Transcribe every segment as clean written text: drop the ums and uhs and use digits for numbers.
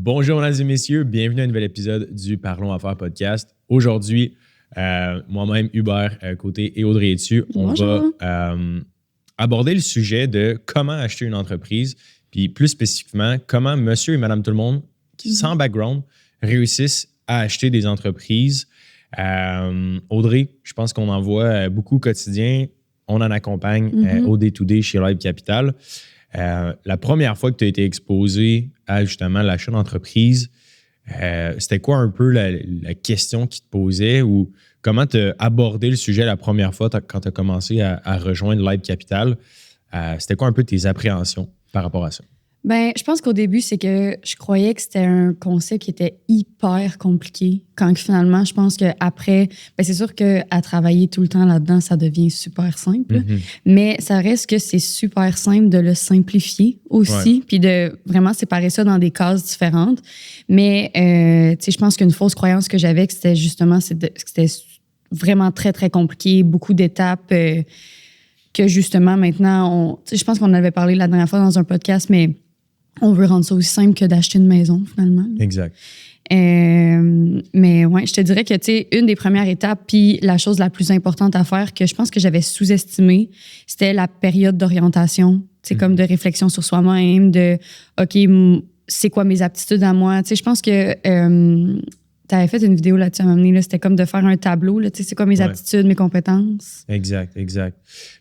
Bonjour, mesdames et messieurs. Bienvenue à un nouvel épisode du Parlons Affaires podcast. Aujourd'hui, moi-même, Hubert Côté et Audrey Etu, on va aborder le sujet de comment acheter une entreprise, puis plus spécifiquement, comment monsieur et madame tout le monde, sans background, réussissent à acheter des entreprises. Audrey, je pense qu'on en voit beaucoup au quotidien. On en accompagne au day-to-day chez Live Capital. La première fois que tu as été exposé à justement l'achat d'entreprise, c'était quoi un peu la question qui te posait ou comment tu as abordé le sujet la première fois quand tu as commencé à rejoindre Live Capital? C'était quoi un peu tes appréhensions par rapport à ça? Ben, je pense qu'au début, c'est que je croyais que c'était un concept qui était hyper compliqué. Quand finalement, je pense qu'après, ben c'est sûr qu'à travailler tout le temps là-dedans, ça devient super simple. Mais ça reste que c'est super simple de le simplifier aussi, puis de vraiment séparer ça dans des cases différentes. Mais, tu sais, je pense qu'une fausse croyance que j'avais, que c'était justement, que c'était vraiment très, très compliqué, beaucoup d'étapes que justement, maintenant, je pense qu'on en avait parlé la dernière fois dans un podcast, mais on veut rendre ça aussi simple que d'acheter une maison, finalement. Exact. Mais ouais, je te dirais que, tu sais, une des premières étapes, puis la chose la plus importante à faire, que je pense que j'avais sous-estimé, c'était la période d'orientation, tu sais, comme de réflexion sur soi-même, de, OK, c'est quoi mes aptitudes à moi? Tu sais, je pense que tu avais fait une vidéo là-dessus à m'amener, là, c'était comme de faire un tableau, là, tu sais, c'est quoi mes aptitudes, mes compétences? Exact.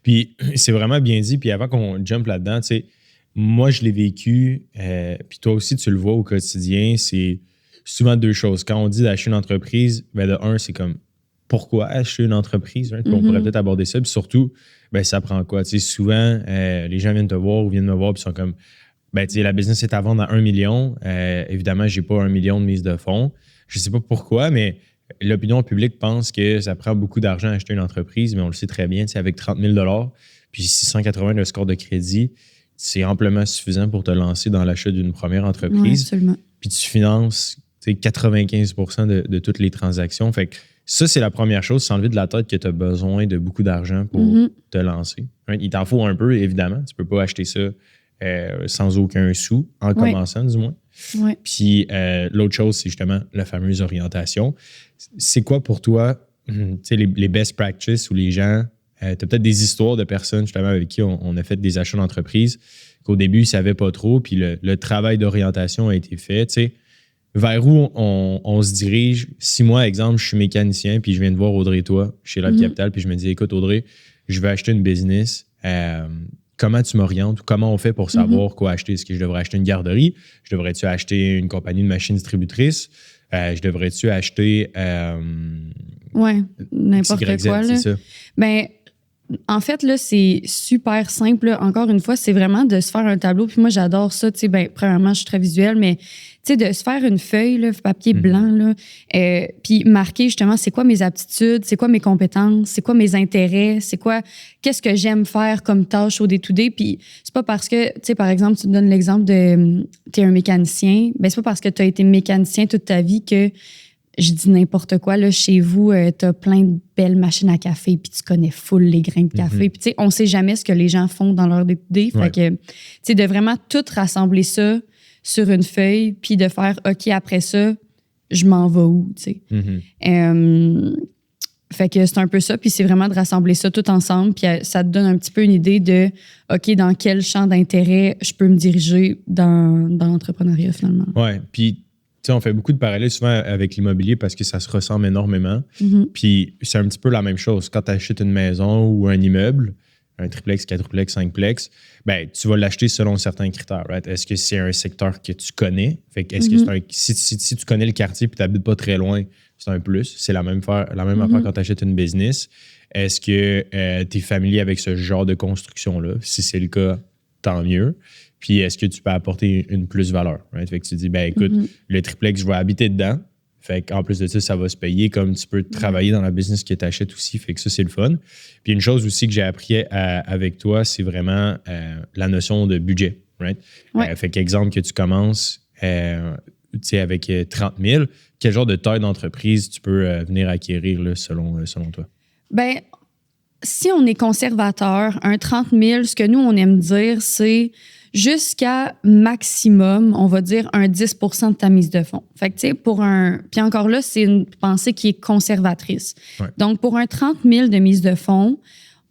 Puis c'est vraiment bien dit, puis avant qu'on jump là-dedans, tu sais, moi, je l'ai vécu, puis toi aussi, tu le vois au quotidien, c'est souvent deux choses. Quand on dit d'acheter une entreprise, ben de un, c'est comme pourquoi acheter une entreprise? Hein? Puis on pourrait peut-être aborder ça. Puis surtout, ben ça prend quoi? Tu sais, souvent, les gens viennent te voir ou viennent me voir puis sont comme, ben tu sais, la business est à vendre à 1 million. Évidemment, j'ai pas 1 million de mise de fonds. Je sais pas pourquoi, mais l'opinion publique pense que ça prend beaucoup d'argent à acheter une entreprise, mais on le sait très bien, tu sais, avec 30 000 puis 680 de score de crédit, c'est amplement suffisant pour te lancer dans l'achat d'une première entreprise. Oui, absolument. Puis tu finances 95% de toutes les transactions. Fait que ça, c'est la première chose, s'enlever de la tête que tu as besoin de beaucoup d'argent pour te lancer. Il t'en faut un peu, évidemment. Tu peux pas acheter ça sans aucun sou, en commençant du moins. Ouais. Puis l'autre chose, c'est justement la fameuse orientation. C'est quoi pour toi les best practices où les gens... tu as peut-être des histoires de personnes justement avec qui on a fait des achats d'entreprise qu'au début, ils ne savaient pas trop, puis le travail d'orientation a été fait. Tu sais, vers où on se dirige? Si moi, exemple, je suis mécanicien, puis je viens de voir Audrey et toi chez Live Capital, puis je me dis, écoute Audrey, je vais acheter une business. Comment tu m'orientes? Comment on fait pour savoir quoi acheter? Est-ce que je devrais acheter une garderie? Je devrais-tu acheter une compagnie de machines distributrices? Je devrais-tu acheter... n'importe quoi. Là. C'est ça. Ben, en fait, là, c'est super simple. Là. Encore une fois, c'est vraiment de se faire un tableau. Puis moi, j'adore ça. Tu sais, ben, premièrement, je suis très visuelle, mais tu sais, de se faire une feuille, là, papier blanc, là, puis marquer justement c'est quoi mes aptitudes, c'est quoi mes compétences, c'est quoi mes intérêts, qu'est-ce que j'aime faire comme tâche au day-to-day. Puis c'est pas parce que, tu sais, par exemple, tu me donnes l'exemple de t'es un mécanicien, ben c'est pas parce que tu as été mécanicien toute ta vie que je dis n'importe quoi, là, chez vous, t'as plein de belles machines à café, puis tu connais full les grains de café. Puis, tu sais, on sait jamais ce que les gens font dans leur day-to-day. Fait que, tu sais, de vraiment tout rassembler ça sur une feuille, puis de faire, OK, après ça, je m'en vais où, tu sais. Fait que c'est un peu ça, puis c'est vraiment de rassembler ça tout ensemble, puis ça te donne un petit peu une idée de, OK, dans quel champ d'intérêt je peux me diriger dans l'entrepreneuriat, finalement. Ouais, puis tu sais, on fait beaucoup de parallèles souvent avec l'immobilier parce que ça se ressemble énormément. Puis c'est un petit peu la même chose. Quand tu achètes une maison ou un immeuble, un triplex, quadruplex, cinqplex, ben, tu vas l'acheter selon certains critères. Right? Est-ce que c'est un secteur que tu connais? Fait que est-ce que si tu connais le quartier et tu n'habites pas très loin, c'est un plus. C'est la même affaire quand tu achètes une business. Est-ce que tu es familier avec ce genre de construction-là? Si c'est le cas, tant mieux. Puis est-ce que tu peux apporter une plus-valeur? Right? Fait que tu dis, ben écoute, le triplex, je vais habiter dedans. Fait qu'en plus de ça va se payer comme tu peux travailler dans la business que tu achètes aussi. Fait que ça, c'est le fun. Puis une chose aussi que j'ai appris avec toi, c'est vraiment la notion de budget. Right? Fait qu'exemple que tu commences avec 30 000, quel genre de taille d'entreprise tu peux venir acquérir là, selon toi? Ben, si on est conservateur, un 30 000, ce que nous, on aime dire, c'est jusqu'à maximum, on va dire, un 10 de ta mise de fonds. Fait que, tu sais, puis encore là, c'est une pensée qui est conservatrice. Ouais. Donc, pour un 30 000 de mise de fonds,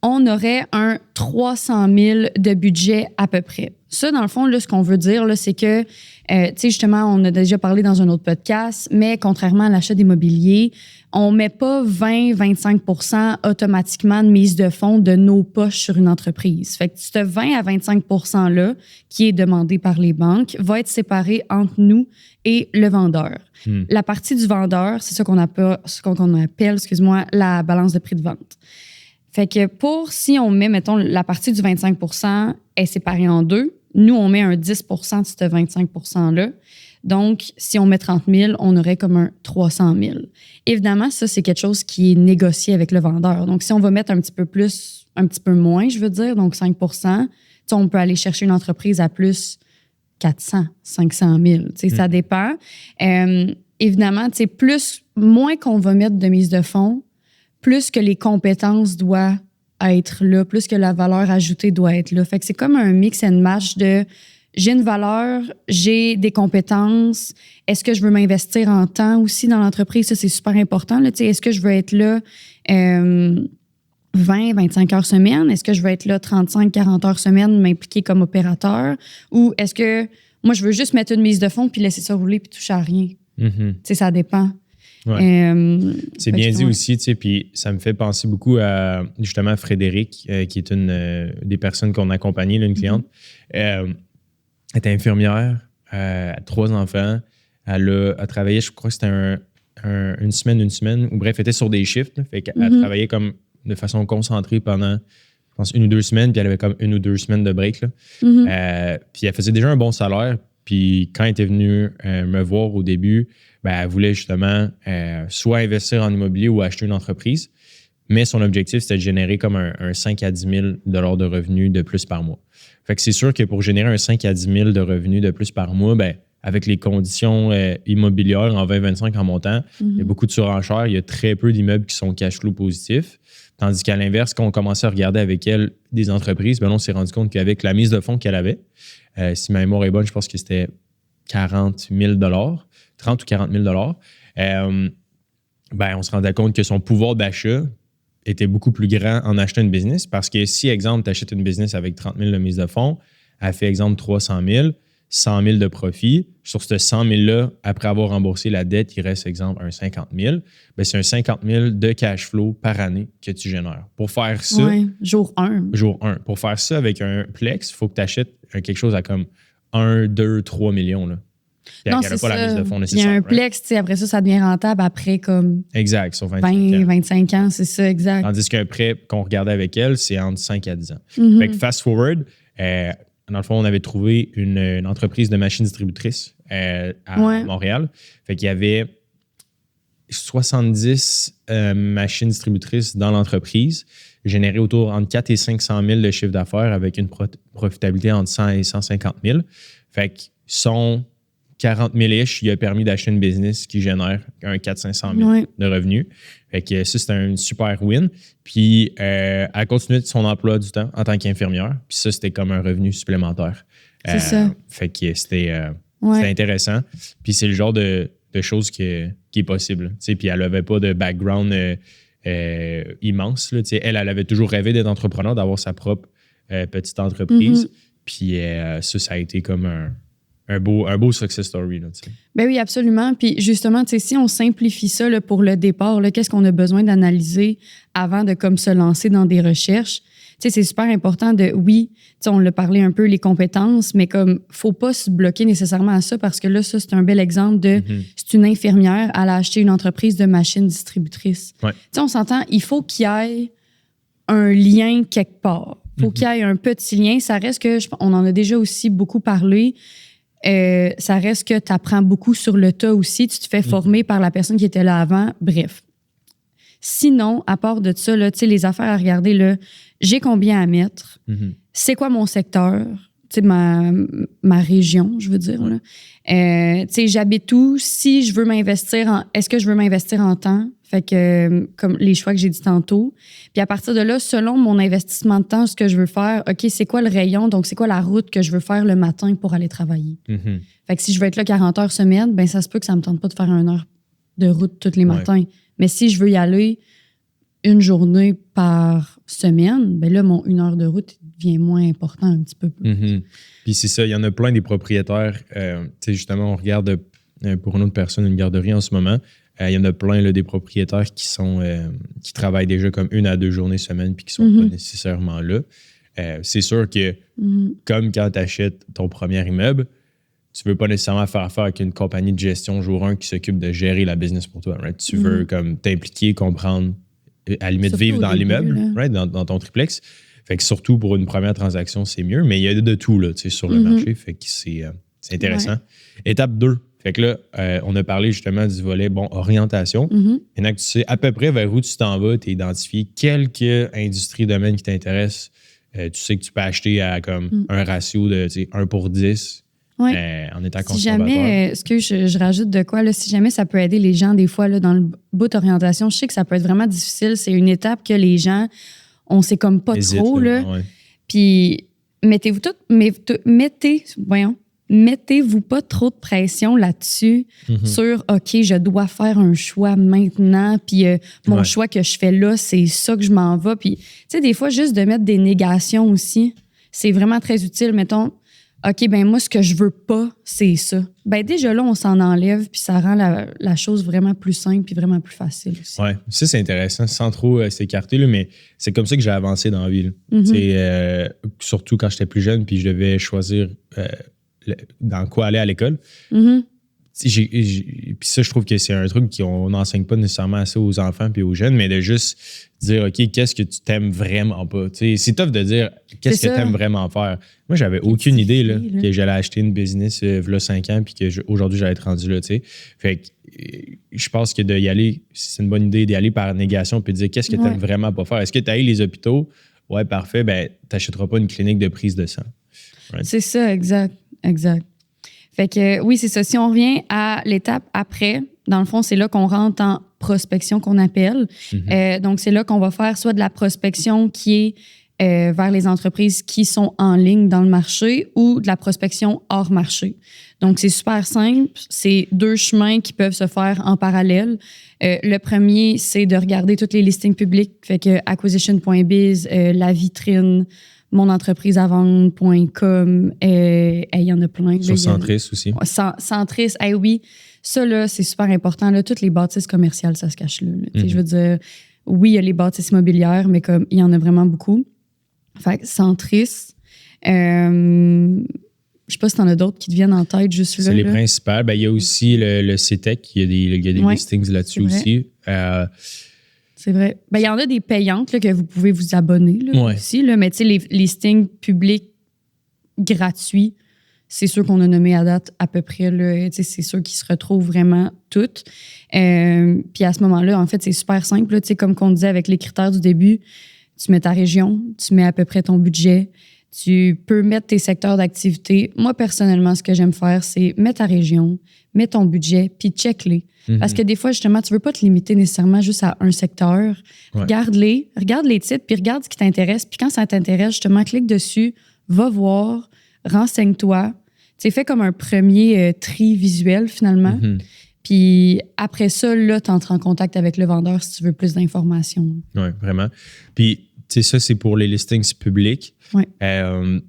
on aurait un 300 000 de budget à peu près. Ça, dans le fond, là, ce qu'on veut dire, là, c'est que, tu sais, justement, on a déjà parlé dans un autre podcast, mais contrairement à l'achat d'immobilier, on ne met pas 20-25 automatiquement de mise de fonds de nos poches sur une entreprise. Fait que ce 20 à 25 %-là, qui est demandé par les banques, va être séparé entre nous et le vendeur. La partie du vendeur, c'est ça qu'on appelle, excuse-moi, la balance de prix de vente. Fait que si on met, mettons, la partie du 25 % est séparée en deux, nous, on met un 10 % de ce 25 %-là. Donc, si on met 30 000, on aurait comme un 300 000. Évidemment, ça, c'est quelque chose qui est négocié avec le vendeur. Donc, si on va mettre un petit peu plus, un petit peu moins, je veux dire, donc 5 % on peut aller chercher une entreprise à plus 400, 500 000. Ça dépend. Évidemment, moins qu'on va mettre de mise de fonds, plus que les compétences doivent être là, plus que la valeur ajoutée doit être là. Fait que c'est comme un mix and match de j'ai une valeur, j'ai des compétences. Est-ce que je veux m'investir en temps aussi dans l'entreprise? Ça, c'est super important. Là. Est-ce que je veux être là 20, 25 heures semaine? Est-ce que je veux être là 35, 40 heures semaine, m'impliquer comme opérateur? Ou est-ce que moi, je veux juste mettre une mise de fonds puis laisser ça rouler puis toucher à rien? Ça dépend. Ouais. C'est bien dit aussi, tu sais, puis ça me fait penser beaucoup à justement Frédéric, qui est une des personnes qu'on a accompagnées, là, une cliente. Elle était infirmière, a 3 enfants. Elle a travaillé, je crois que c'était une semaine, ou bref, elle était sur des shifts. Là, fait qu'elle travaillait comme de façon concentrée pendant, je pense, 1 ou 2 semaines, puis elle avait comme 1 ou 2 semaines de break. Là. Puis elle faisait déjà un bon salaire. Puis quand elle était venue me voir au début, elle voulait justement soit investir en immobilier ou acheter une entreprise. Mais son objectif, c'était de générer comme un 5 à 10 000 $ de revenus de plus par mois. Fait que c'est sûr que pour générer un 5 à 10 000 de revenus de plus par mois, avec les conditions immobilières en 2025 en montant, il y a beaucoup de surenchères, il y a très peu d'immeubles qui sont cash flow positifs. Tandis qu'à l'inverse, quand on commençait à regarder avec elle des entreprises, on s'est rendu compte qu'avec la mise de fonds qu'elle avait, si ma mémoire est bonne, je pense que c'était 40 000 $, 30 ou 40 000 $, on se rendait compte que son pouvoir d'achat était beaucoup plus grand en achetant une business parce que si, exemple, tu achètes une business avec 30 000 de mise de fonds, elle fait, exemple, 300 000, 100 000 de profit. Sur ce 100 000-là, après avoir remboursé la dette, il reste, exemple, un 50 000. C'est un 50 000 de cash flow par année que tu génères. Pour faire ça... Oui, jour 1. Jour 1. Pour faire ça avec un Plex, il faut que tu achètes quelque chose à comme 1, 2, 3 millions. Là. Non, c'est ça. La mise de fonds nécessaire. Il y a un Plex, après ça devient rentable après comme... Exact, sur 25 ans, c'est ça, exact. Tandis qu'un prêt qu'on regardait avec elle, c'est entre 5 à 10 ans. Fait que fast forward, dans le fond, on avait trouvé une entreprise de machines distributrices à Montréal. Fait qu'il y avait 70 machines distributrices dans l'entreprise, générées autour entre 4 et 500 000 de chiffre d'affaires avec une profitabilité entre 100 et 150 000. Fait que son 40 000-ish, il a permis d'acheter une business qui génère un 400-500 000 de revenus. Fait que ça, c'était un super win. Puis, elle a continué son emploi du temps en tant qu'infirmière. Puis ça, c'était comme un revenu supplémentaire. C'est ça. Fait que c'était intéressant. Puis c'est le genre de choses qui est possible. Puis elle n'avait pas de background immense. Là. Elle avait toujours rêvé d'être entrepreneur, d'avoir sa propre petite entreprise. Puis ça a été comme un beau success story. Là, ben oui, absolument. Puis justement, si on simplifie ça là, pour le départ, qu'est-ce qu'on a besoin d'analyser avant de comme, se lancer dans des recherches? C'est super important de, oui, on l'a parlé un peu, les compétences, mais comme faut pas se bloquer nécessairement à ça parce que là, ça, c'est un bel exemple de, c'est une infirmière, elle a acheté une entreprise de machines distributrices. Ouais. On s'entend, il faut qu'il y ait un lien quelque part. Il faut qu'il y ait un petit lien. Ça reste que, on en a déjà aussi beaucoup parlé, ça reste que tu apprends beaucoup sur le tas aussi. Tu te fais former par la personne qui était là avant. Bref. Sinon, à part de ça, là, les affaires à regarder, là, j'ai combien à mettre? C'est quoi mon secteur? Ma région, je veux dire. Là. J'habite où? Si je veux m'investir est-ce que je veux m'investir en temps? Fait que, comme les choix que j'ai dit tantôt. Puis à partir de là, selon mon investissement de temps, ce que je veux faire, OK, c'est quoi le rayon? Donc, c'est quoi la route que je veux faire le matin pour aller travailler? Fait que si je veux être là 40 heures semaine, ben ça se peut que ça me tente pas de faire 1 heure de route tous les matins. Mais si je veux y aller une journée par semaine, ben là, mon 1 heure de route devient moins important un petit peu plus. Puis c'est ça, il y en a plein des propriétaires. Tu sais, justement, on regarde pour une autre personne une garderie en ce moment. Il y en a plein là, des propriétaires qui travaillent déjà comme 1 à 2 journées semaine puis qui sont pas nécessairement là. C'est sûr que comme quand tu achètes ton premier immeuble, tu veux pas nécessairement faire affaire avec une compagnie de gestion jour 1 qui s'occupe de gérer la business pour toi. Right? Tu veux comme t'impliquer, comprendre, à la limite surtout vivre dans l'immeuble, right? dans ton triplex. Fait que surtout pour une première transaction, c'est mieux. Mais il y a de tout là, sur le marché. Fait que c'est intéressant. Étape 2. Fait que là, on a parlé justement du volet, orientation. Maintenant que tu sais à peu près vers où tu t'en vas, tu as identifié quelques industries, domaines qui t'intéressent. Tu sais que tu peux acheter à comme un ratio de 1 pour 10 en étant conservateur. Si jamais, je rajoute de quoi, là, si jamais ça peut aider les gens des fois là, dans le bout d'orientation, je sais que ça peut être vraiment difficile. C'est une étape que les gens, on sait comme pas hésite, trop. Là. Puis mettez-vous pas trop de pression là-dessus sur OK, je dois faire un choix maintenant, puis mon choix que je fais là, c'est ça que je m'en vais. Puis, tu sais, des fois, juste de mettre des négations aussi, c'est vraiment très utile. Mettons, OK, ben moi, ce que je veux pas, c'est ça. Ben déjà là, on s'en enlève, puis ça rend la chose vraiment plus simple puis vraiment plus facile aussi. Oui, ça, c'est intéressant, sans trop s'écarter, là, mais c'est comme ça que j'ai avancé dans la vie. Surtout quand j'étais plus jeune, puis je devais choisir dans quoi aller à l'école. Puis ça, je trouve que c'est un truc qu'on n'enseigne pas nécessairement assez aux enfants puis aux jeunes, mais de juste dire, OK, qu'est-ce que tu t'aimes vraiment pas? T'sais, c'est tough de dire, qu'est-ce que tu aimes vraiment faire? Moi, j'avais aucune idée là, que j'allais acheter une business v'là 5 ans puis qu'aujourd'hui, j'allais être rendu là. T'sais. Fait que je pense que d'y aller, c'est une bonne idée d'y aller par négation puis de dire, qu'est-ce que tu aimes vraiment pas faire? Est-ce que tu haïs les hôpitaux? Ouais, parfait. Ben, tu n'achèteras pas une clinique de prise de sang. Right? C'est ça, exact. Fait que oui, c'est ça. Si on revient à l'étape après, dans le fond, c'est là qu'on rentre en prospection qu'on appelle. Donc, c'est là qu'on va faire soit de la prospection qui est vers les entreprises qui sont en ligne dans le marché ou de la prospection hors marché. Donc, c'est super simple. C'est 2 chemins qui peuvent se faire en parallèle. Le premier, c'est de regarder tous les listings publics. Fait que acquisition.biz, la vitrine, monentrepriseavendre.com, il y en a plein. Sur Centris aussi. Centris, oui. Ça, là, c'est super important. Là, toutes les bâtisses commerciales, ça se cache là. Je veux dire, oui, il y a les bâtisses immobilières, mais comme il y en a vraiment beaucoup. Fait que Centris. Je sais pas si t'en as d'autres qui te viennent en tête juste là. C'est les principales. Ben, il y a aussi le CETEC. Il y a des listings là-dessus aussi. C'est vrai. Ben, il y en a des payantes là, que vous pouvez vous abonner là, aussi. Là, mais tu sais, les listings publics gratuits, c'est ceux qu'on a nommés à date à peu près. Là, c'est ceux qui se retrouvent vraiment toutes. Puis à ce moment-là, en fait, c'est super simple. Là, comme qu'on disait avec les critères du début, tu mets ta région, tu mets à peu près ton budget, tu peux mettre tes secteurs d'activité. Moi, personnellement, ce que j'aime faire, c'est mettre ta région, mets ton budget, puis check-les. Parce que des fois, justement, tu ne veux pas te limiter nécessairement juste à un secteur. Regarde les titres, puis regarde ce qui t'intéresse. Puis quand ça t'intéresse, justement, clique dessus, va voir, renseigne-toi. Tu fais comme un premier tri visuel, finalement. Puis après ça, là, tu entres en contact avec le vendeur si tu veux plus d'informations. Oui, vraiment. Puis, tu sais, ça, c'est pour les listings publics. Oui. Il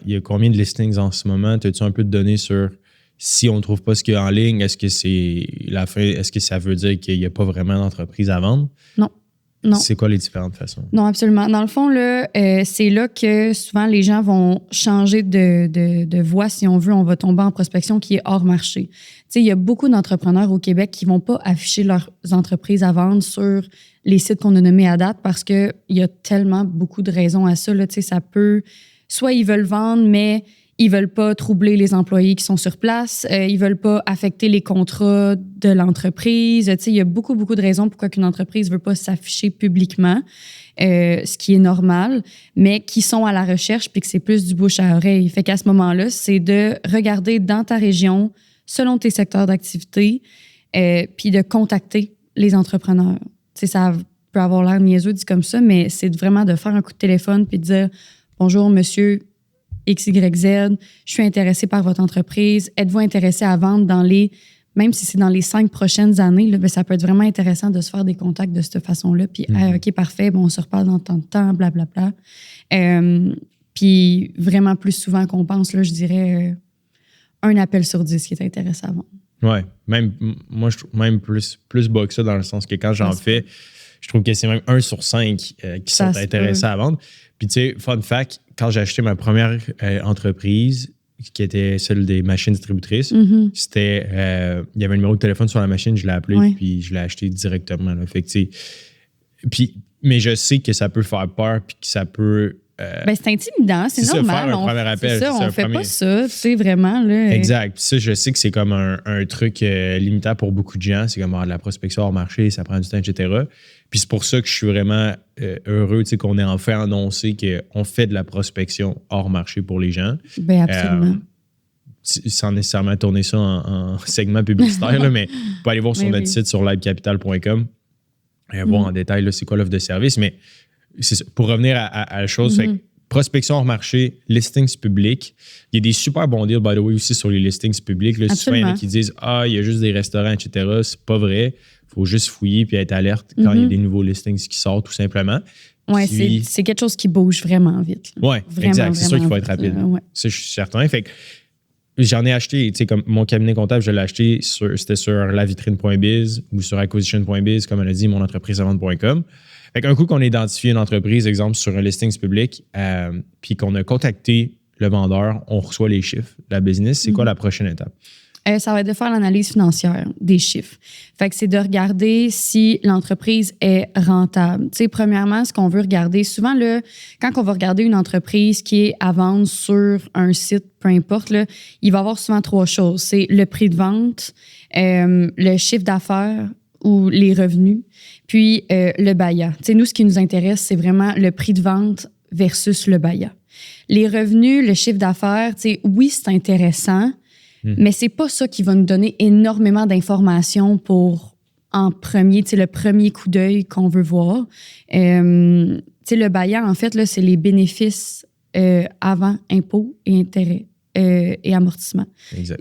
y a combien de listings en ce moment? As-tu un peu de données sur si on ne trouve pas ce qu'il y a en ligne, est-ce que c'est la fin? Est-ce que ça veut dire qu'il n'y a pas vraiment d'entreprise à vendre? Non. C'est quoi les différentes façons? Non, absolument. Dans le fond, là, c'est là que souvent les gens vont changer de voie, si on veut. On va tomber en prospection qui est hors marché. Tu sais, il y a beaucoup d'entrepreneurs au Québec qui ne vont pas afficher leurs entreprises à vendre sur les sites qu'on a nommés à date parce qu'il y a tellement beaucoup de raisons à ça. Là. Tu sais, ça peut... Soit ils veulent vendre, mais ils veulent pas troubler les employés qui sont sur place. Ils veulent pas affecter les contrats de l'entreprise. Tu sais, il y a beaucoup de raisons pourquoi une entreprise veut pas s'afficher publiquement, ce qui est normal, mais qui sont à la recherche puis que c'est plus du bouche à oreille. Fait qu'à ce moment-là, c'est de regarder dans ta région, selon tes secteurs d'activité, puis de contacter les entrepreneurs. ça peut avoir l'air niaiseux dit comme ça, mais c'est vraiment de faire un coup de téléphone puis de dire « Bonjour, monsieur XYZ, je suis intéressé par votre entreprise. Êtes-vous intéressé à vendre même si c'est dans les 5 prochaines années, là, ça peut être vraiment intéressant de se faire des contacts de cette façon-là. Puis, OK, parfait, bon, on se reparle dans tant de temps, blablabla. Puis, vraiment plus souvent qu'on pense, là, je dirais un appel sur 10 qui est intéressant à vendre. Ouais, moi, je trouve même plus bas que ça, dans le sens que quand j'en fais, je trouve que c'est même 1 sur 5 qui sont intéressés à vendre. Puis, tu sais, fun fact, quand j'ai acheté ma première entreprise, qui était celle des machines distributrices, c'était... il y avait un numéro de téléphone sur la machine, je l'ai appelé, puis je l'ai acheté directement. Là. Fait que, mais je sais que ça peut faire peur, puis que ça peut... c'est intimidant, c'est normal. Faire un premier appel. C'est ça, on fait pas ça, tu sais, vraiment. Là. Exact. Puis ça, je sais que c'est comme un truc limitant pour beaucoup de gens. C'est comme de la prospection hors marché, ça prend du temps, etc. Puis c'est pour ça que je suis vraiment heureux qu'on ait enfin annoncé qu'on fait de la prospection hors marché pour les gens. Bien, absolument. Sans nécessairement tourner ça en segment publicitaire, là, mais vous pouvez aller voir sur notre site sur livecapital.com et voir en détail c'est quoi l'offre de service. Mais c'est ça. Pour revenir à la chose, fait que prospection hors marché, listings publics. Il y a des super bons deals, by the way, aussi sur les listings publics. Là, souvent, il y en a qui disent « Ah, il y a juste des restaurants, etc. » C'est pas vrai. Il faut juste fouiller puis être alerte quand il y a des nouveaux listings qui sortent, tout simplement. Oui, c'est quelque chose qui bouge vraiment vite. Oui, exact. C'est sûr qu'il faut être rapide. Ça, je suis certain. Fait que j'en ai acheté, tu sais, comme mon cabinet comptable, je l'ai acheté, c'était sur lavitrine.biz ou sur acquisition.biz, comme on a dit, monentreprisevente.com. Fait qu'un coup qu'on a identifié une entreprise, exemple, sur un listings public, puis qu'on a contacté le vendeur, on reçoit les chiffres de la business. C'est quoi la prochaine étape? Ça va être de faire l'analyse financière des chiffres. Fait que c'est de regarder si l'entreprise est rentable. Tu sais, premièrement, ce qu'on veut regarder, souvent, là, quand on va regarder une entreprise qui est à vendre sur un site, peu importe, là, il va y avoir souvent 3 choses. C'est le prix de vente, le chiffre d'affaires ou les revenus, puis le BAYA. Tu sais, nous, ce qui nous intéresse, c'est vraiment le prix de vente versus le BAYA. Les revenus, le chiffre d'affaires, tu sais, oui, c'est intéressant, mais c'est pas ça qui va nous donner énormément d'informations pour, en premier, tu sais, le premier coup d'œil qu'on veut voir. Tu sais, le BAYA, en fait, là, c'est les bénéfices avant impôts et intérêts et amortissement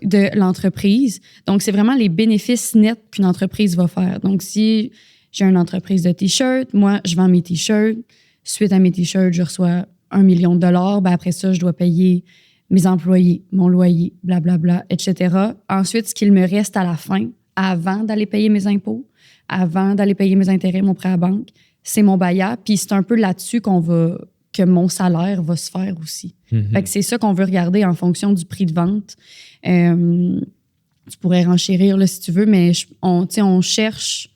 de l'entreprise. Donc, c'est vraiment les bénéfices nets qu'une entreprise va faire. Donc, si j'ai une entreprise de T-shirts, moi, je vends mes T-shirts. Suite à mes T-shirts, je reçois $1 million. Ben, après ça, je dois payer mes employés, mon loyer, blablabla, etc. Ensuite, ce qu'il me reste à la fin, avant d'aller payer mes impôts, avant d'aller payer mes intérêts, mon prêt à la banque, c'est mon BAYA. Puis c'est un peu là-dessus que mon salaire va se faire aussi. Fait que c'est ça qu'on veut regarder en fonction du prix de vente. Tu pourrais renchérir là, si tu veux, mais on cherche...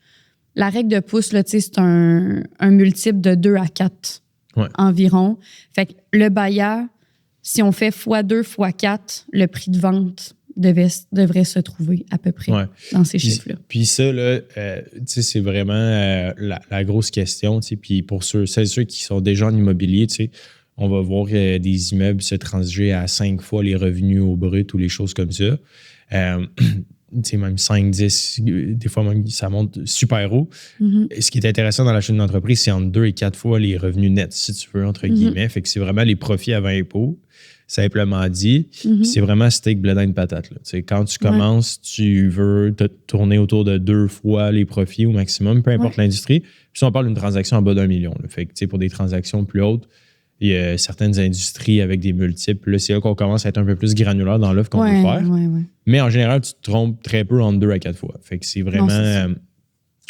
La règle de pouce, là, c'est un multiple de 2 à 4 environ. Fait que le BAYA, si on fait x2, x4, le prix de vente devrait se trouver à peu près dans ces chiffres-là. Puis ça, là, c'est vraiment la grosse question. Puis pour ceux qui sont déjà en immobilier, on va voir des immeubles se transiger à 5 fois les revenus au brut ou les choses comme ça. Même 5, 10, des fois même ça monte super haut. Ce qui est intéressant dans l'achat d'une entreprise, c'est entre 2 et 4 fois les revenus nets, si tu veux, entre guillemets. Fait que c'est vraiment les profits avant impôt, simplement dit. C'est vraiment steak, blé d'Inde, patate. Là. Quand tu commences, tu veux te tourner autour de 2 fois les profits au maximum, peu importe l'industrie. Puis si on parle d'une transaction en bas d'1 million. Là. Fait que pour des transactions plus hautes, il y a certaines industries avec des multiples. Là, c'est là qu'on commence à être un peu plus granulaire dans l'offre qu'on veut faire. Mais en général, tu te trompes très peu entre 2 à 4 fois. Fait que c'est vraiment...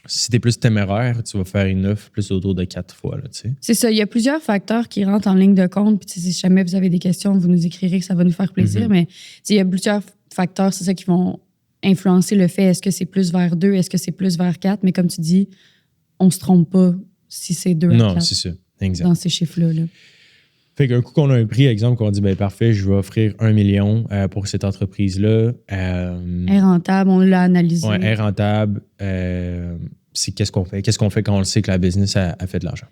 si tu es plus téméraire, tu vas faire une offre plus autour de 4 fois. Là, c'est ça. Il y a plusieurs facteurs qui rentrent en ligne de compte. Puis si jamais vous avez des questions, vous nous écrirez que ça va nous faire plaisir. Mais il y a plusieurs facteurs, c'est ça, qui vont influencer le fait est-ce que c'est plus vers 2, est-ce que c'est plus vers 4. Mais comme tu dis, on se trompe pas si c'est 2 à 4. Non, c'est ça. Exact. Dans ces chiffres-là. Fait qu'un coup qu'on a un prix, exemple, qu'on dit, parfait, je vais offrir 1 million pour cette entreprise-là. Elle est rentable, on l'a analysé. Oui, elle est rentable. Qu'est-ce qu'on fait? Qu'est-ce qu'on fait quand on le sait que la business a fait de l'argent?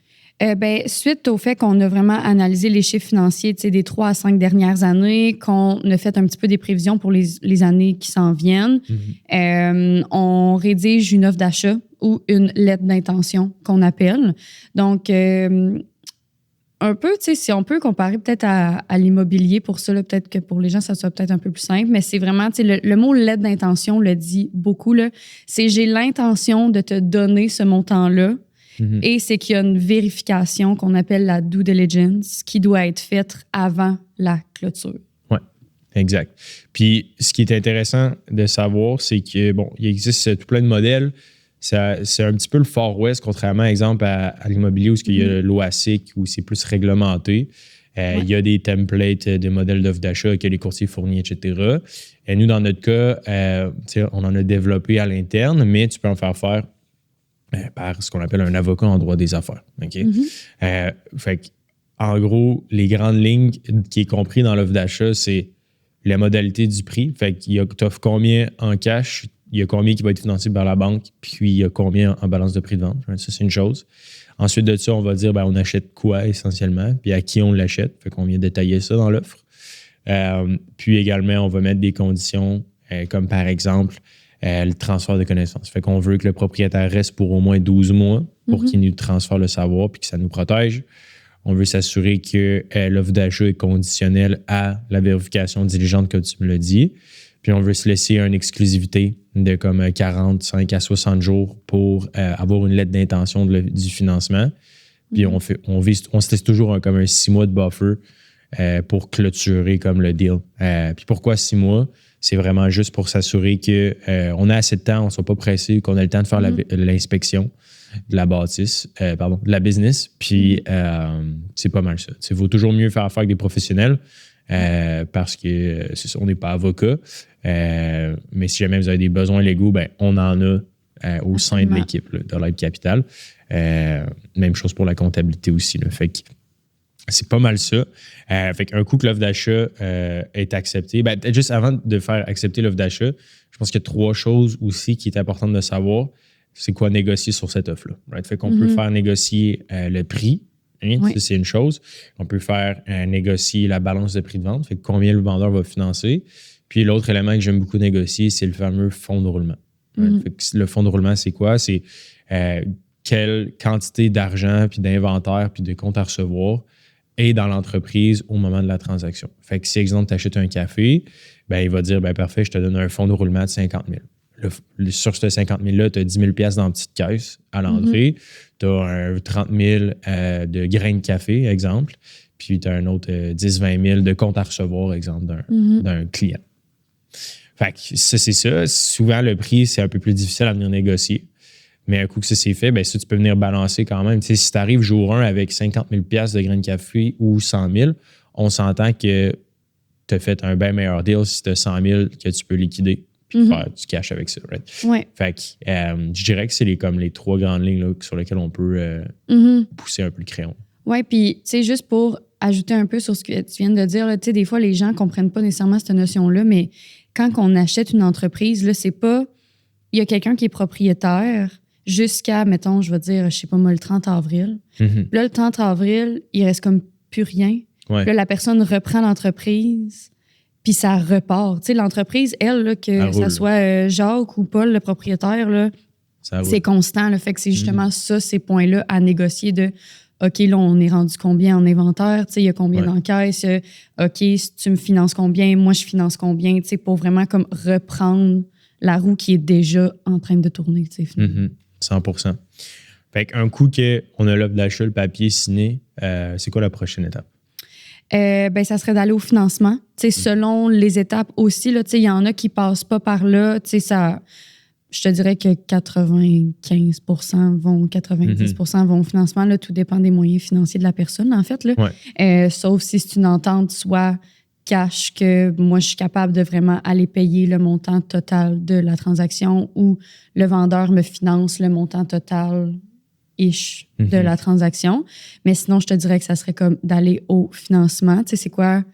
Suite au fait qu'on a vraiment analysé les chiffres financiers des 3 à 5 dernières années, qu'on a fait un petit peu des prévisions pour les années qui s'en viennent, on rédige une offre d'achat ou une lettre d'intention qu'on appelle. Donc, un peu, si on peut comparer peut-être à l'immobilier pour ça, là, peut-être que pour les gens, ça soit peut-être un peu plus simple, mais c'est vraiment, le mot lettre d'intention le dit beaucoup, là. C'est j'ai l'intention de te donner ce montant-là. Et c'est qu'il y a une vérification qu'on appelle la due diligence qui doit être faite avant la clôture. Oui, exact. Puis, ce qui est intéressant de savoir, c'est que, bon, il existe tout plein de modèles. C'est un petit peu le Far West, contrairement, exemple, à l'immobilier où il y a l'OASIC, où c'est plus réglementé. Il y a des templates de modèles d'offres d'achat que les courtiers fournissent, etc. Et nous, dans notre cas, on en a développé à l'interne, mais tu peux en faire par ce qu'on appelle un avocat en droit des affaires. Okay? Fait que, en gros, les grandes lignes qui est compris dans l'offre d'achat, c'est la modalité du prix. Fait qu'il t'offre combien en cash, il y a combien qui va être financé par la banque, puis il y a combien en balance de prix de vente. Ça, c'est une chose. Ensuite de ça, on va dire on achète quoi essentiellement, puis à qui on l'achète. Fait qu'on vient détailler ça dans l'offre. Puis également, on va mettre des conditions comme par exemple le transfert de connaissances. Fait qu'on veut que le propriétaire reste pour au moins 12 mois pour qu'il nous transfère le savoir puis que ça nous protège. On veut s'assurer que l'offre d'achat est conditionnelle à la vérification diligente, comme tu me l'as dit. Puis on veut se laisser une exclusivité de comme 45 à 60 jours pour avoir une lettre d'intention du financement. Puis on se laisse toujours comme un 6 mois de buffer pour clôturer comme le deal. Puis pourquoi 6 mois? C'est vraiment juste pour s'assurer qu'on a assez de temps, on ne soit pas pressé, qu'on a le temps de faire l'inspection de la bâtisse, de la business. Puis c'est pas mal ça. Il vaut toujours mieux faire affaire avec des professionnels parce que c'est ça, on n'est pas avocat. Mais si jamais vous avez des besoins légaux, on en a au sein de l'équipe là, de l'Aide Capital. Même chose pour la comptabilité aussi. Là. Fait que c'est pas mal ça. Fait qu'un coup que l'offre d'achat est acceptée, juste avant de faire accepter l'offre d'achat, je pense qu'il y a 3 choses aussi qui est importantes de savoir. C'est quoi négocier sur cette offre-là. Right? Fait qu'on peut faire négocier le prix. Hein? Oui. Ça, c'est une chose. On peut faire négocier la balance de prix de vente. Fait que combien le vendeur va financer. Puis l'autre élément que j'aime beaucoup négocier, c'est le fameux fonds de roulement. Right? Fait que le fonds de roulement, c'est quoi? C'est quelle quantité d'argent, puis d'inventaire, puis de compte à recevoir est dans l'entreprise au moment de la transaction. Fait que si, exemple, tu achètes un café, il va dire, parfait, je te donne un fonds de roulement de 50 000. Sur ce 50 000-là, tu as 10 000 $ dans la petite caisse à l'entrée. Tu as 30 000 de grains de café, exemple. Puis tu as un autre 10-20 000 de compte à recevoir, exemple, d'un client. Fait que ça, c'est ça. Souvent, le prix, c'est un peu plus difficile à venir négocier. Mais un coup que ça c'est fait, ça, tu peux venir balancer quand même. T'sais, si tu arrives jour 1 avec 50 000 $ de grains de café ou 100 000, on s'entend que tu as fait un bien meilleur deal si tu as 100 000 que tu peux liquider puis faire du cash avec ça. Right? Ouais. Fait que je dirais que c'est les 3 grandes lignes là, sur lesquelles on peut pousser un peu le crayon. Oui, puis juste pour ajouter un peu sur ce que tu viens de dire, là, des fois, les gens ne comprennent pas nécessairement cette notion-là, mais quand on achète une entreprise, là, c'est pas... Il y a quelqu'un qui est propriétaire jusqu'à, mettons, je vais dire, je sais pas moi, le 30 avril. Là, le 30 avril, il reste comme plus rien. Ouais. Là, la personne reprend l'entreprise, puis ça repart. Tu sais, l'entreprise, elle, là, que ça soit Jacques ou Paul, le propriétaire, là, c'est constant. Là, fait que c'est justement ça, ces points-là à négocier de OK, là, on est rendu combien en inventaire? Tu sais, il y a combien d'encaisses? OK, si tu me finances combien? Moi, je finance combien? Tu sais, pour vraiment comme reprendre la roue qui est déjà en train de tourner, tu sais, finalement. 100%. Fait qu'un coup qu'on a l'offre d'achat, le papier signé, c'est quoi la prochaine étape? Ça serait d'aller au financement. Selon les étapes aussi, il y en a qui ne passent pas par là. Ça, je te dirais que 95% vont, 90% vont au financement. Là, tout dépend des moyens financiers de la personne, en fait. Là. Ouais. Sauf si c'est une entente soit cash que moi, je suis capable de vraiment aller payer le montant total de la transaction ou le vendeur me finance le montant total de la transaction. Mais sinon, je te dirais que ça serait comme d'aller au financement. Tu sais, c'est quoi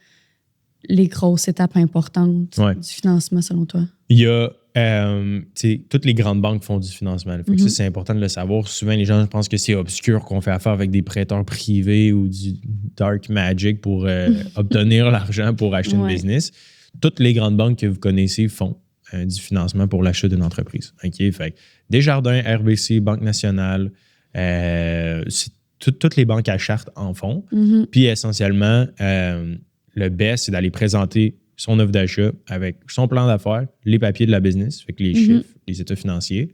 les grosses étapes importantes du financement selon toi? Il y a toutes les grandes banques font du financement. Fait que ça, c'est important de le savoir. Souvent, les gens pensent que c'est obscur, qu'on fait affaire avec des prêteurs privés ou du dark magic pour obtenir l'argent pour acheter une business. Toutes les grandes banques que vous connaissez font du financement pour l'achat d'une entreprise. Okay? Fait que Desjardins, RBC, Banque nationale, toutes les banques à charte en font. Puis essentiellement, le best, c'est d'aller présenter son offre d'achat avec son plan d'affaires, les papiers de la business, fait que les chiffres, les états financiers,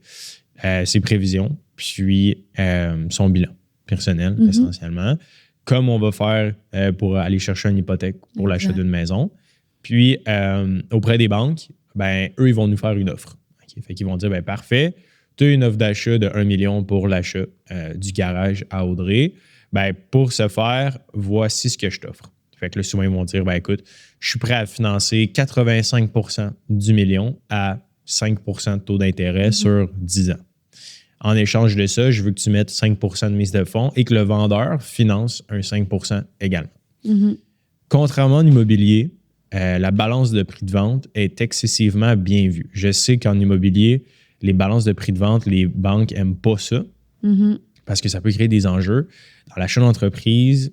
ses prévisions, puis son bilan personnel, essentiellement, comme on va faire pour aller chercher une hypothèque pour l'achat d'une maison. Puis, auprès des banques, ben, eux, ils vont nous faire une offre. Okay? Fait qu'ils vont dire, ben, parfait, tu as une offre d'achat de 1 million pour l'achat du garage à Audrey. Ben, pour ce faire, voici ce que je t'offre. Fait que là, souvent, ils vont dire, ben, écoute, je suis prêt à financer 85 du million à 5 de taux d'intérêt sur 10 ans. En échange de ça, je veux que tu mettes 5 de mise de fonds et que le vendeur finance un 5 également. Contrairement à l'immobilier, la balance de prix de vente est excessivement bien vue. Je sais qu'en immobilier, les balances de prix de vente, les banques n'aiment pas ça parce que ça peut créer des enjeux. Dans l'achat d'entreprise,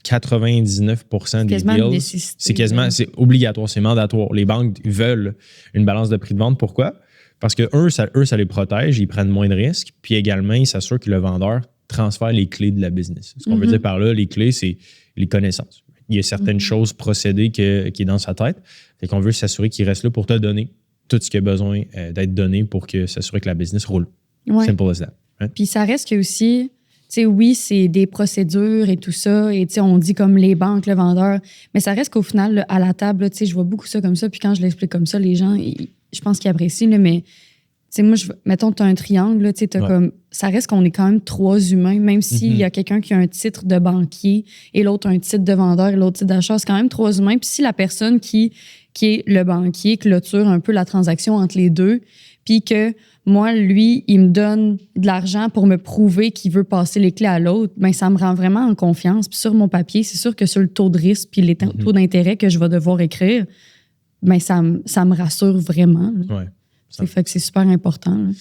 99 des deals, c'est obligatoire, c'est mandatoire. Les banques veulent une balance de prix de vente. Pourquoi? Parce que eux, ça les protège, ils prennent moins de risques, puis également, ils s'assurent que le vendeur transfère les clés de la business. Ce qu'on veut dire par là, les clés, c'est les connaissances. Il y a certaines choses, procédés qui est dans sa tête. Fait qu'on veut s'assurer qu'il reste là pour te donner tout ce qui a besoin d'être donné pour s'assurer que la business roule. Simple as that. Right? Puis ça reste que aussi, tu sais, oui, c'est des procédures et tout ça, et tu sais, on dit comme les banques, le vendeur, mais ça reste qu'au final, là, à la table, tu sais, je vois beaucoup ça comme ça, puis quand je l'explique comme ça, les gens, je pense qu'ils apprécient, là, mais tu sais, moi, mettons, tu as un triangle, tu sais, comme, ça reste qu'on est quand même 3 humains, même s'il y a quelqu'un qui a un titre de banquier et l'autre un titre de vendeur et l'autre titre d'achat, c'est quand même 3 humains. Puis si la personne qui est le banquier clôture un peu la transaction entre les deux, puis que moi, lui, il me donne de l'argent pour me prouver qu'il veut passer les clés à l'autre, bien, ça me rend vraiment en confiance. Puis sur mon papier, c'est sûr que sur le taux de risque puis les taux d'intérêt que je vais devoir écrire, bien, ça me rassure vraiment. Fait que c'est super important. Là.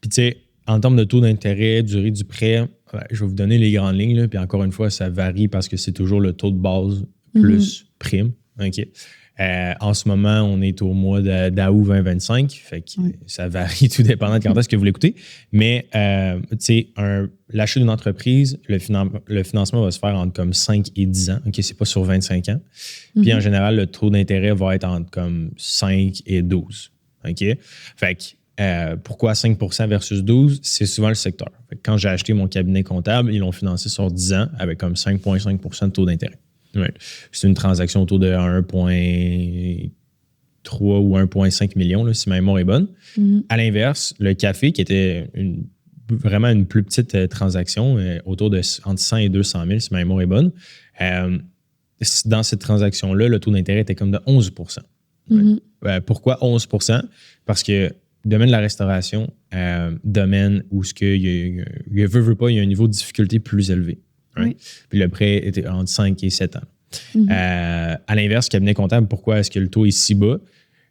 Puis tu sais, en termes de taux d'intérêt, durée du prêt, je vais vous donner les grandes lignes. Là, puis encore une fois, ça varie parce que c'est toujours le taux de base plus prime. OK. En ce moment, on est au mois d'août 2025. Fait que ça varie tout dépendant de quand est-ce que vous l'écoutez. Mais tu sais, l'achat d'une entreprise, le financement va se faire entre comme 5 et 10 ans. OK, c'est pas sur 25 ans. Puis en général, le taux d'intérêt va être entre comme 5 et 12. OK? Fait que pourquoi 5 versus 12? C'est souvent le secteur. Fait que quand j'ai acheté mon cabinet comptable, ils l'ont financé sur 10 ans avec comme 5,5 de taux d'intérêt. Ouais. C'est une transaction autour de 1,3 ou 1,5 million, là, si ma mémoire est bonne. À l'inverse, le café, qui était vraiment une plus petite transaction, autour de entre 100 et 200 000, si ma mémoire est bonne, dans cette transaction-là, le taux d'intérêt était comme de 11 pourquoi 11 Parce que domaine de la restauration, domaine où il y a un niveau de difficulté plus élevé. Right? Puis le prêt était entre 5 et 7 ans. À l'inverse, cabinet comptable, pourquoi est-ce que le taux est si bas?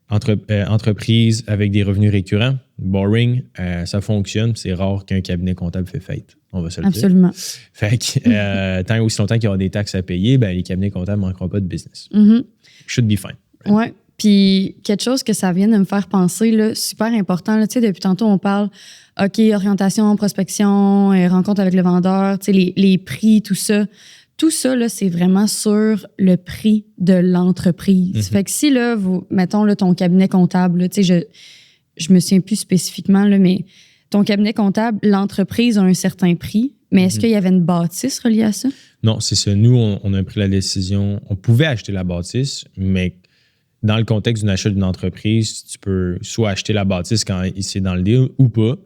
Entreprise avec des revenus récurrents, boring, ça fonctionne. C'est rare qu'un cabinet comptable fait faillite. On va se le dire. Absolument. Fait que tant aussi longtemps qu'il y aura des taxes à payer, ben, les cabinets comptables ne manqueront pas de business. Should be fine. Right? Ouais. Puis quelque chose que ça vient de me faire penser, là, super important, là, tu sais, depuis tantôt, on parle, OK, orientation, prospection, rencontre avec le vendeur, tu sais, les prix, tout ça. Tout ça, là, c'est vraiment sur le prix de l'entreprise. Fait que si, là, mettons, là, ton cabinet comptable, là, tu sais, je me souviens plus spécifiquement, là, mais ton cabinet comptable, l'entreprise a un certain prix, mais est-ce qu'il y avait une bâtisse reliée à ça? Non, c'est ça. Nous, on a pris la décision, on pouvait acheter la bâtisse, mais dans le contexte d'un achat d'une entreprise, tu peux soit acheter la bâtisse quand c'est dans le deal ou pas.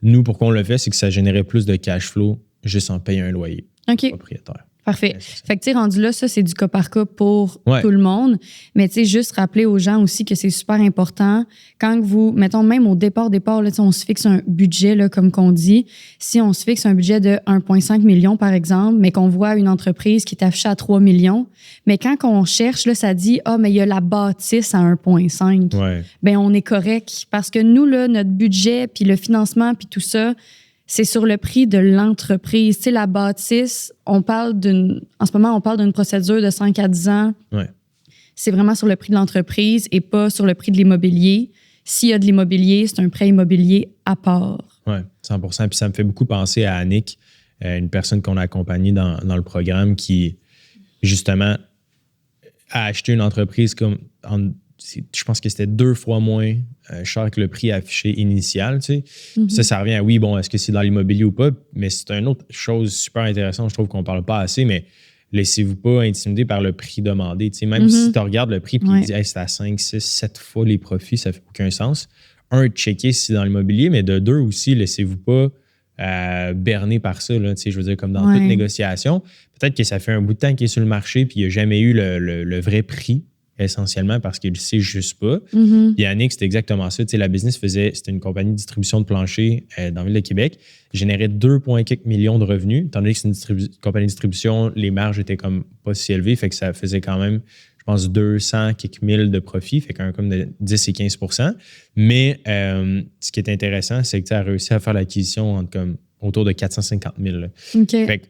Nous, pourquoi on le fait, c'est que ça générait plus de cash flow juste en payant un loyer propriétaire. Parfait. Fait que, tu sais, rendu là, ça, c'est du cas par cas pour tout le monde. Mais, tu sais, juste rappeler aux gens aussi que c'est super important. Quand vous, mettons, même au départ, là, on se fixe un budget, là, comme qu'on dit. Si on se fixe un budget de 1,5 million, par exemple, mais qu'on voit une entreprise qui est affichée à 3 millions, mais quand on cherche, là, ça dit, mais il y a la bâtisse à 1,5. Bien, on est correct. Parce que nous, là, notre budget, puis le financement, puis tout ça, c'est sur le prix de l'entreprise. Tu sais, la bâtisse, en ce moment, on parle d'une procédure de 5 à 10 ans. C'est vraiment sur le prix de l'entreprise et pas sur le prix de l'immobilier. S'il y a de l'immobilier, c'est un prêt immobilier à part. Oui, 100%. Puis ça me fait beaucoup penser à Annick, une personne qu'on a accompagnée dans le programme qui, justement, a acheté une entreprise comme... je pense que c'était 2 fois moins cher que le prix affiché initial. Tu sais. Ça revient à oui, bon, est-ce que c'est dans l'immobilier ou pas? Mais c'est une autre chose super intéressante, je trouve qu'on ne parle pas assez, mais laissez-vous pas intimider par le prix demandé. Tu sais, même si tu regardes le prix et tu dis hey, c'est à 5, 6, 7 fois les profits, ça ne fait aucun sens. Checker si c'est dans l'immobilier, mais de 2 aussi, laissez-vous pas berner par ça. Là, tu sais, je veux dire, comme dans toute négociation. Peut-être que ça fait un bout de temps qu'il est sur le marché puis il n'y a jamais eu le vrai prix essentiellement parce qu'il ne le sait juste pas. Puis Annick, c'était exactement ça. Tu sais, la business c'était une compagnie de distribution de planchers dans la ville de Québec, générait 2,4 millions de revenus. Étant donné que c'est une compagnie de distribution, les marges étaient comme pas si élevées, fait que ça faisait quand même, je pense, 200 quelques mille de profit, fait quand même comme de 10 et 15 %. Mais ce qui est intéressant, c'est que tu as réussi à faire l'acquisition autour de 450 000. Fait que,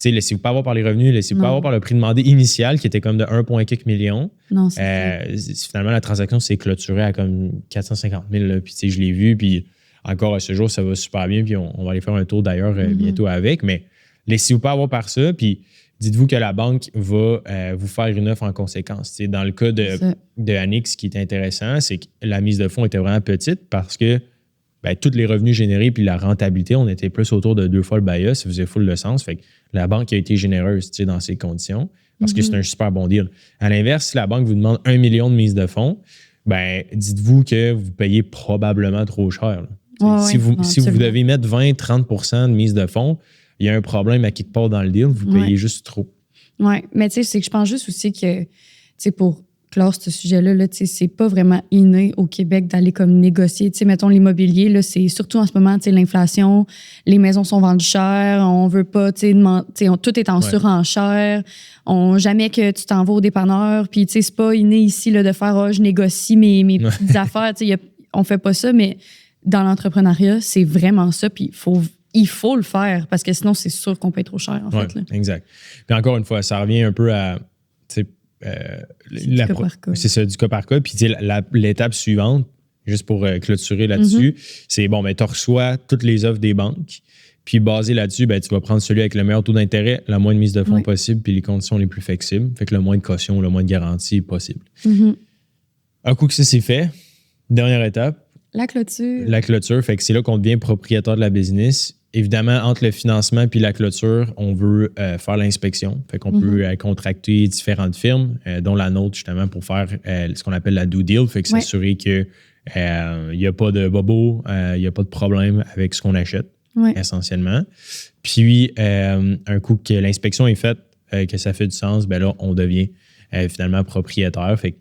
laissez-vous pas avoir par les revenus, laissez-vous pas avoir par le prix demandé initial qui était comme de 1,4 million. Non, finalement, la transaction s'est clôturée à comme 450 000. Là, puis je l'ai vu, puis encore à ce jour, ça va super bien. Puis on va aller faire un tour d'ailleurs bientôt avec. Mais laissez-vous pas avoir par ça. Puis dites-vous que la banque va vous faire une offre en conséquence. T'sais, dans le cas de Annick, ce qui est intéressant, c'est que la mise de fonds était vraiment petite parce que tous les revenus générés puis la rentabilité, on était plus autour de 2 fois le BAYA, ça faisait full de sens. Fait que la banque a été généreuse dans ces conditions parce que c'est un super bon deal. À l'inverse, si la banque vous demande 1 million de mise de fonds, dites-vous que vous payez probablement trop cher. Si vous devez mettre 20-30 % de mise de fonds, il y a un problème à quelque part dans le deal, vous payez juste trop. Oui, mais tu sais, c'est que je pense juste aussi que, tu sais, pour clore ce sujet-là, là, c'est pas vraiment inné au Québec d'aller comme négocier. Mettons l'immobilier, là, c'est surtout en ce moment, l'inflation, les maisons sont vendues cher, on veut pas, tout est en surenchère, jamais que tu t'en vas au dépanneur, puis c'est pas inné ici là, de faire je négocie mes petites affaires, on fait pas ça, mais dans l'entrepreneuriat, c'est vraiment ça, puis il faut le faire, parce que sinon, c'est sûr qu'on paye trop cher, en fait. Là. Exact. Puis encore une fois, ça revient un peu à... c'est ça, du cas par cas. Puis l'étape suivante, juste pour clôturer là-dessus, c'est tu reçois toutes les offres des banques. Puis basé là-dessus, tu vas prendre celui avec le meilleur taux d'intérêt, la moins de mise de fonds possible, puis les conditions les plus flexibles. Fait que le moins de caution, le moins de garantie possible. Un coup que ça c'est fait, dernière étape. La clôture. La clôture, fait que c'est là qu'on devient propriétaire de la business. Évidemment, entre le financement puis la clôture, on veut faire l'inspection. Fait qu'on peut contracter différentes firmes, dont la nôtre, justement, pour faire ce qu'on appelle la due deal. Fait que s'assurer qu'il n'y a pas de bobo, il n'y a pas de problème avec ce qu'on achète, essentiellement. Puis, un coup que l'inspection est faite, que ça fait du sens, là, on devient finalement propriétaire. Fait que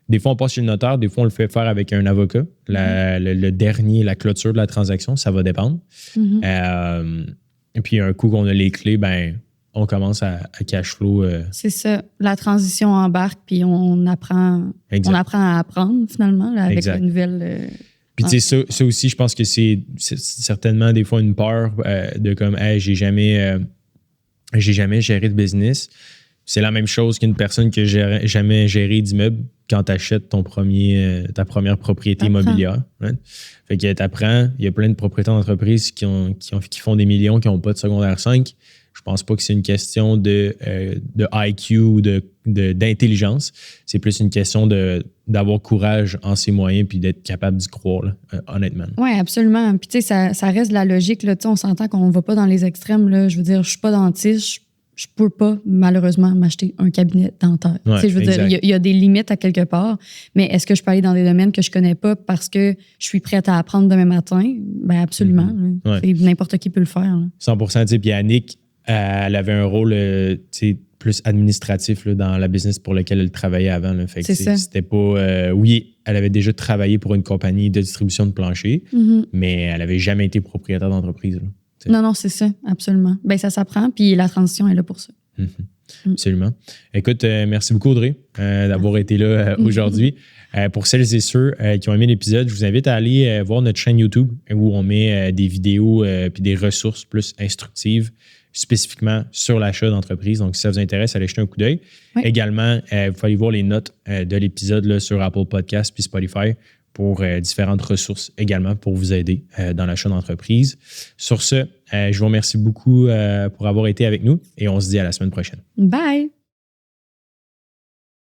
des fois, on passe chez le notaire, des fois, on le fait faire avec un avocat. La clôture de la transaction, ça va dépendre. Et puis, un coup qu'on a les clés, on commence à cash flow. C'est ça. La transition embarque, puis on apprend à apprendre, finalement, là, avec la nouvelle... Puis, tu sais, ça aussi, je pense que c'est certainement des fois une peur de comme, hey, j'ai jamais géré de business. C'est la même chose qu'une personne qui n'a jamais géré d'immeuble quand tu achètes ta première propriété immobilière. Right? Fait que tu apprends, il y a plein de propriétaires d'entreprises qui font des millions, qui n'ont pas de secondaire 5. Je pense pas que c'est une question de IQ ou d'intelligence. C'est plus une question d'avoir courage en ses moyens puis d'être capable d'y croire, là, honnêtement. Oui, absolument. Puis tu sais, ça reste de la logique. Là. On s'entend qu'on ne va pas dans les extrêmes. Là. Je veux dire, je suis pas dentiste, je peux pas, malheureusement, m'acheter un cabinet dentaire. Je veux dire, il y a des limites à quelque part, mais est-ce que je peux aller dans des domaines que je connais pas parce que je suis prête à apprendre demain matin? Absolument. N'importe qui peut le faire. Là. 100%. Puis Annick, Elle avait un rôle plus administratif là, dans la business pour laquelle elle travaillait avant. Là. Fait que, c'était pas. Oui, elle avait déjà travaillé pour une compagnie de distribution de planchers, mais elle n'avait jamais été propriétaire d'entreprise. Là, non, c'est ça, absolument. Ben, ça s'apprend, puis la transition est là pour ça. Absolument. Écoute, merci beaucoup, Audrey, d'avoir été là aujourd'hui. Pour celles et ceux qui ont aimé l'épisode, je vous invite à aller voir notre chaîne YouTube où on met des vidéos puis des ressources plus instructives spécifiquement sur l'achat d'entreprise. Donc, si ça vous intéresse, allez jeter un coup d'œil. Oui. Également, vous pouvez aller voir les notes de l'épisode là, sur Apple Podcasts puis Spotify pour différentes ressources également pour vous aider dans l'achat d'entreprise. Sur ce, je vous remercie beaucoup pour avoir été avec nous et on se dit à la semaine prochaine. Bye!